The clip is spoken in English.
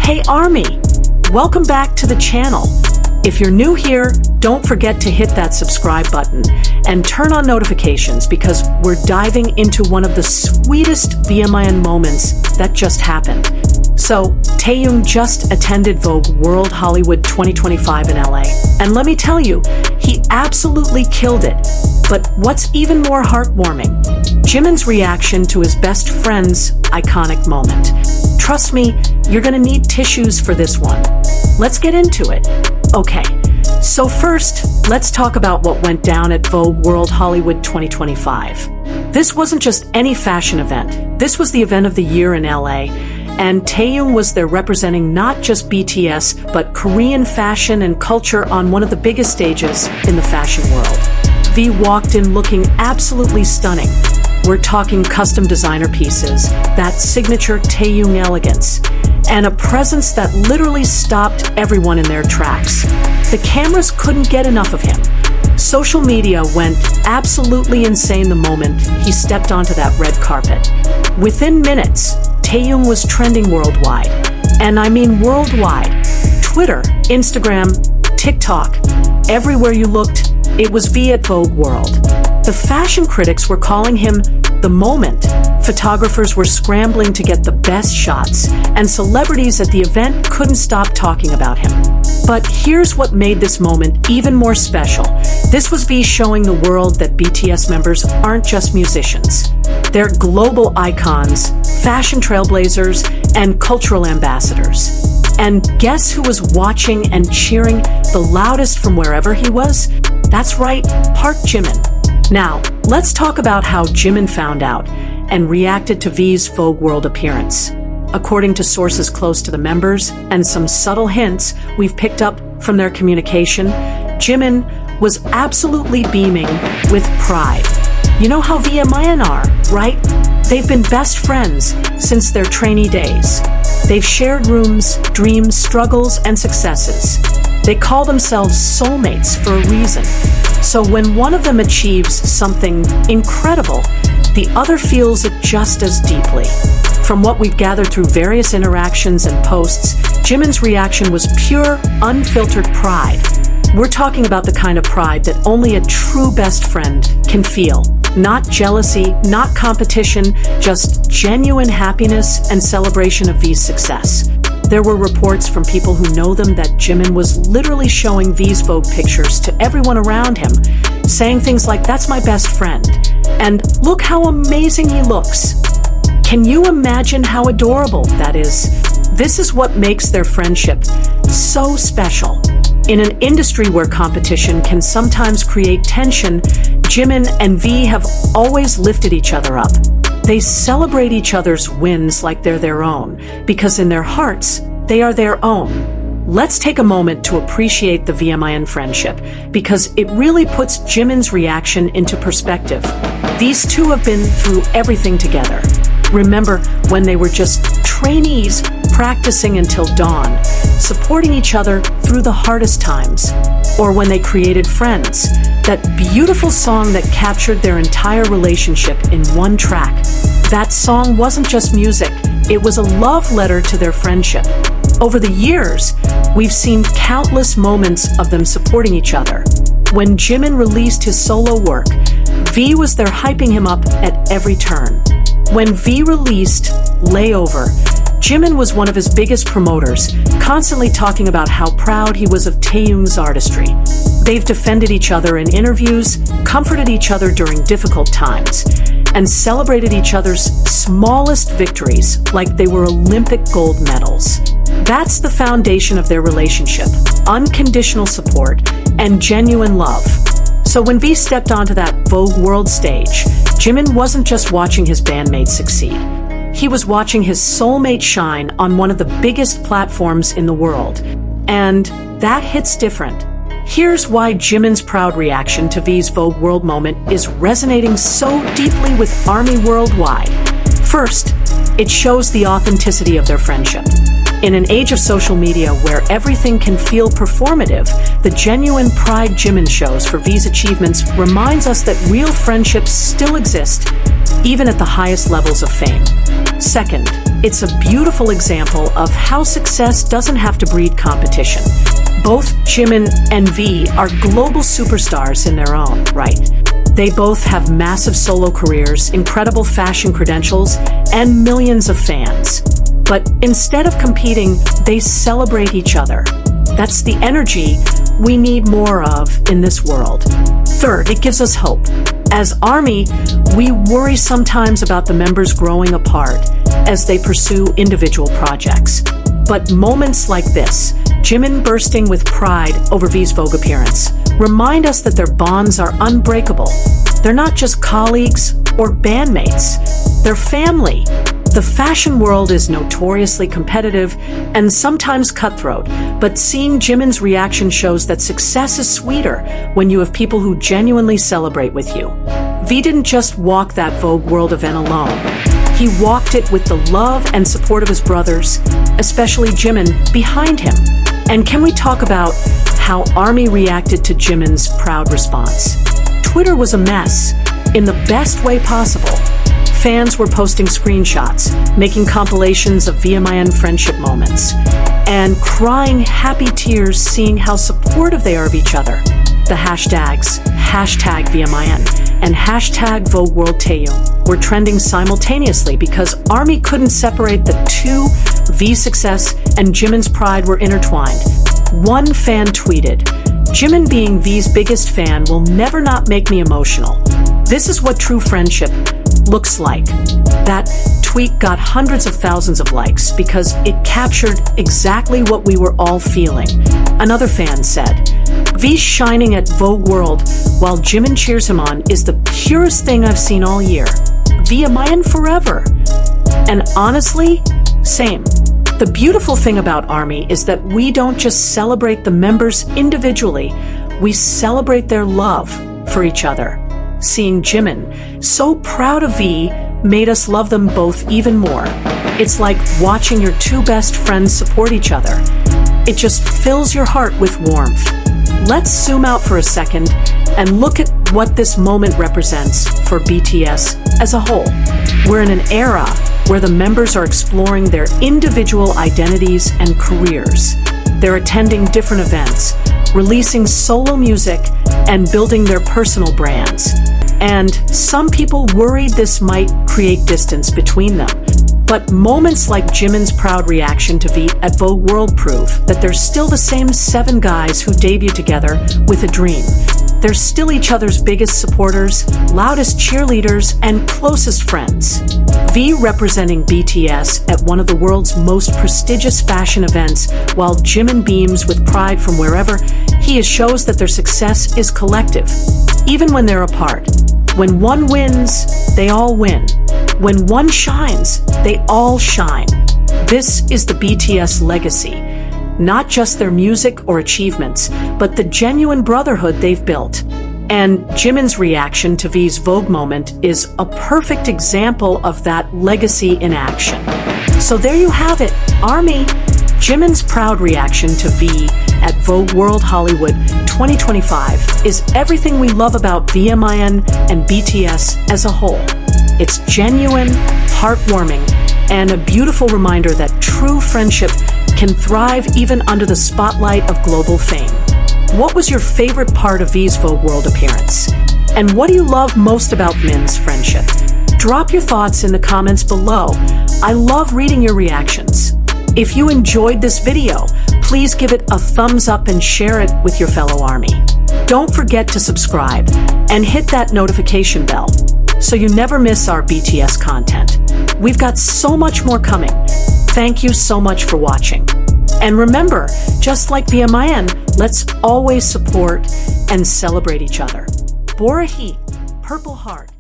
Hey Army, welcome back to the channel. If you're new here, don't forget to hit that subscribe button and turn on notifications because we're diving into one of the sweetest JIMIN moments that just happened. So, Taehyung just attended Vogue World Hollywood 2025 in LA. And let me tell you, he absolutely killed it. But what's even more heartwarming, Jimin's reaction to his best friend's iconic moment. Trust me, you're gonna need tissues for this one. Let's get into it. Okay, so first, let's talk about what went down at Vogue World Hollywood 2025. This wasn't just any fashion event. This was the event of the year in LA, and Taehyung was there representing not just BTS, but Korean fashion and culture on one of the biggest stages in the fashion world. V walked in looking absolutely stunning. We're talking custom designer pieces, that signature Taehyung elegance, and a presence that literally stopped everyone in their tracks. The cameras couldn't get enough of him. Social media went absolutely insane the moment he stepped onto that red carpet. Within minutes, Taehyung was trending worldwide. And I mean worldwide. Twitter, Instagram, TikTok, everywhere you looked, it was V at Vogue World. The fashion critics were calling him the moment. Photographers were scrambling to get the best shots, and celebrities at the event couldn't stop talking about him. But here's what made this moment even more special. This was V showing the world that BTS members aren't just musicians. They're global icons, fashion trailblazers, and cultural ambassadors. And guess who was watching and cheering the loudest from wherever he was? That's right, Park Jimin. Now, let's talk about how Jimin found out and reacted to V's Vogue World appearance. According to sources close to the members and some subtle hints we've picked up from their communication, Jimin was absolutely beaming with pride. You know how JIMIN are, right? They've been best friends since their trainee days. They've shared rooms, dreams, struggles, and successes. They call themselves soulmates for a reason. So when one of them achieves something incredible, the other feels it just as deeply. From what we've gathered through various interactions and posts, Jimin's reaction was pure, unfiltered pride. We're talking about the kind of pride that only a true best friend can feel. Not jealousy, not competition, just genuine happiness and celebration of V's success. There were reports from people who know them that Jimin was literally showing V's Vogue pictures to everyone around him, saying things like, "That's my best friend," and "Look how amazing he looks." Can you imagine how adorable that is? This is what makes their friendship so special. In an industry where competition can sometimes create tension, Jimin and V have always lifted each other up. They celebrate each other's wins like they're their own, because in their hearts, they are their own. Let's take a moment to appreciate the JIMIN friendship, because it really puts Jimin's reaction into perspective. These two have been through everything together. Remember when they were just trainees practicing until dawn, supporting each other through the hardest times, or when they created Friends, that beautiful song that captured their entire relationship in one track. That song wasn't just music, it was a love letter to their friendship. Over the years, we've seen countless moments of them supporting each other. When Jimin released his solo work, V was there hyping him up at every turn. When V released Layover, Jimin was one of his biggest promoters, constantly talking about how proud he was of Taehyung's artistry. They've defended each other in interviews, comforted each other during difficult times, and celebrated each other's smallest victories like they were Olympic gold medals. That's the foundation of their relationship: unconditional support and genuine love. So when V stepped onto that Vogue World stage, Jimin wasn't just watching his bandmate succeed. He was watching his soulmate shine on one of the biggest platforms in the world. And that hits different. Here's why Jimin's proud reaction to V's Vogue World moment is resonating so deeply with ARMY worldwide. First, it shows the authenticity of their friendship. In an age of social media where everything can feel performative, the genuine pride Jimin shows for V's achievements reminds us that real friendships still exist, even at the highest levels of fame. Second, it's a beautiful example of how success doesn't have to breed competition. Both Jimin and V are global superstars in their own right. They both have massive solo careers, incredible fashion credentials, and millions of fans. But instead of competing, they celebrate each other. That's the energy we need more of in this world. Third, it gives us hope. As ARMY, we worry sometimes about the members growing apart as they pursue individual projects. But moments like this, Jimin bursting with pride over V's Vogue appearance, remind us that their bonds are unbreakable. They're not just colleagues or bandmates, they're family. The fashion world is notoriously competitive and sometimes cutthroat, but seeing Jimin's reaction shows that success is sweeter when you have people who genuinely celebrate with you. V didn't just walk that Vogue World event alone. He walked it with the love and support of his brothers, especially Jimin, behind him. And can we talk about how ARMY reacted to Jimin's proud response? Twitter was a mess, in the best way possible. Fans were posting screenshots, making compilations of VMIN friendship moments, and crying happy tears seeing how supportive they are of each other. The hashtags, #VMIN and #VogueWorldTaeyu were trending simultaneously because ARMY couldn't separate the two. V's success and Jimin's pride were intertwined. One fan tweeted, "Jimin being V's biggest fan will never not make me emotional. This is what true friendship looks like." That tweet got hundreds of thousands of likes because it captured exactly what we were all feeling. Another fan said, "V's shining at Vogue World while Jimin cheers him on is the purest thing I've seen all year. VMIN forever." And honestly, same. The beautiful thing about ARMY is that we don't just celebrate the members individually, we celebrate their love for each other. Seeing Jimin so proud of V made us love them both even more. It's like watching your two best friends support each other. It just fills your heart with warmth. Let's zoom out for a second and look at what this moment represents for BTS as a whole. We're in an era where the members are exploring their individual identities and careers. They're attending different events, releasing solo music, and building their personal brands. And some people worried this might create distance between them. But moments like Jimin's proud reaction to V at Vogue World prove that they're still the same 7 guys who debuted together with a dream. They're still each other's biggest supporters, loudest cheerleaders, and closest friends. V representing BTS at one of the world's most prestigious fashion events, while Jimin beams with pride from wherever he is, shows that their success is collective, even when they're apart. When one wins, they all win. When one shines, they all shine. This is the BTS legacy. Not just their music or achievements, but the genuine brotherhood they've built. And Jimin's reaction to V's Vogue moment is a perfect example of that legacy in action. So there you have it, ARMY. Jimin's proud reaction to V at Vogue World Hollywood 2025 is everything we love about VMIN and BTS as a whole. It's genuine, heartwarming, and a beautiful reminder that true friendship can thrive even under the spotlight of global fame. What was your favorite part of V's Vogue World appearance? And what do you love most about Min's friendship? Drop your thoughts in the comments below. I love reading your reactions. If you enjoyed this video, please give it a thumbs up and share it with your fellow ARMY. Don't forget to subscribe and hit that notification bell so you never miss our BTS content. We've got so much more coming. Thank you so much for watching. And remember, just like VMIN, let's always support and celebrate each other. Borahi, Purple Heart.